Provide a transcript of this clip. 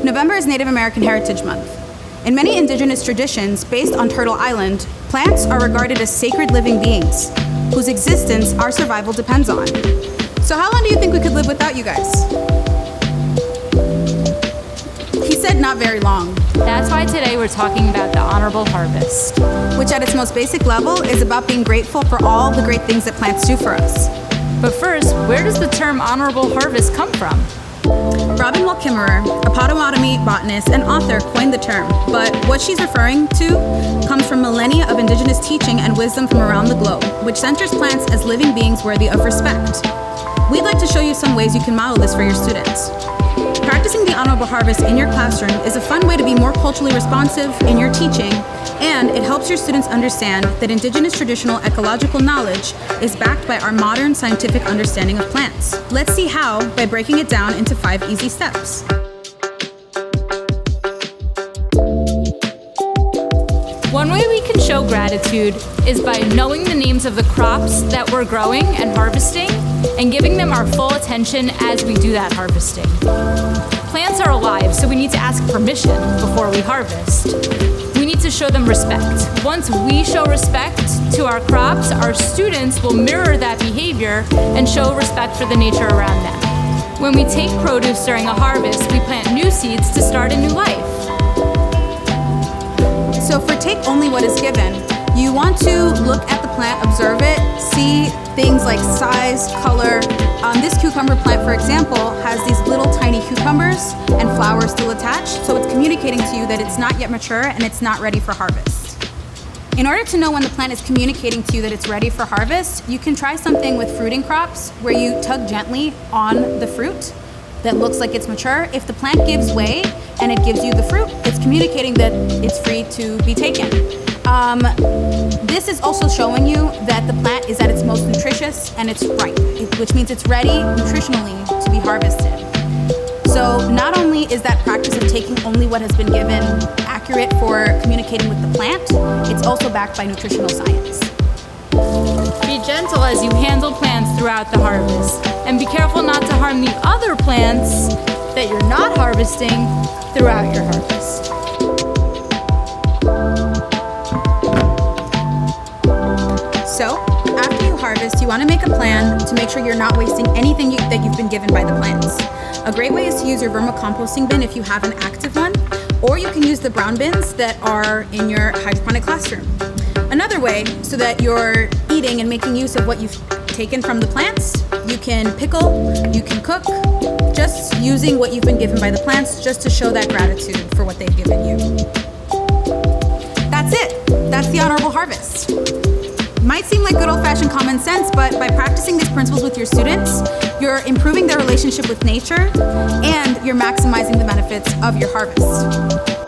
November is Native American Heritage Month. In many indigenous traditions based on Turtle Island, plants are regarded as sacred living beings whose existence our survival depends on. So how long do you think we could live without you guys? He said not very long. That's why today we're talking about the honorable harvest. Which at its most basic level is about being grateful for all the great things that plants do for us. But first, where does the term honorable harvest come from? Robin Wall Kimmerer, a Potawatomi botanist and author, coined the term, but what she's referring to comes from millennia of indigenous teaching and wisdom from around the globe, which centers plants as living beings worthy of respect. We'd like to show you some ways you can model this for your students. Practicing the honorable harvest in your classroom is a fun way to be more culturally responsive in your teaching, and it helps your students understand that indigenous traditional ecological knowledge is backed by our modern scientific understanding of plants. Let's see how by breaking it down into 5 easy steps. One way we can show gratitude is by knowing the names of the crops that we're growing and harvesting and giving them our full attention as we do that harvesting. Plants are alive, so we need to ask permission before we harvest. We need to show them respect. Once we show respect to our crops, our students will mirror that behavior and show respect for the nature around them. When we take produce during a harvest, we plant new seeds to start a new life. So for take only what is given, you want to look at the plant, observe it, see things like size, color. This cucumber plant, for example, has these little tiny cucumbers and flowers still attached, so it's communicating to you that it's not yet mature and it's not ready for harvest. In order to know when the plant is communicating to you that it's ready for harvest, you can try something with fruiting crops where you tug gently on the fruit that looks like it's mature. If the plant gives way and it gives you the fruit, it's communicating that it's free to be taken. This is also showing you that the plant is at its most nutritious and it's ripe, which means it's ready nutritionally to be harvested. So not only is that practice of taking only what has been given accurate for communicating with the plant, it's also backed by nutritional science. Be gentle as you handle plants throughout the harvest, and be careful not to harm the other plants that you're not harvesting throughout your harvest. So, after you harvest, you want to make a plan to make sure you're not wasting anything that you've been given by the plants. A great way is to use your vermicomposting bin if you have an active one, or you can use the brown bins that are in your hydroponic classroom. Another way, so that you're eating and making use of what you've taken from the plants, you can pickle, you can cook, just using what you've been given by the plants just to show that gratitude for what they've given you. That's it. That's the honorable harvest. Might seem like good old-fashioned common sense, but by practicing these principles with your students, you're improving their relationship with nature and you're maximizing the benefits of your harvest.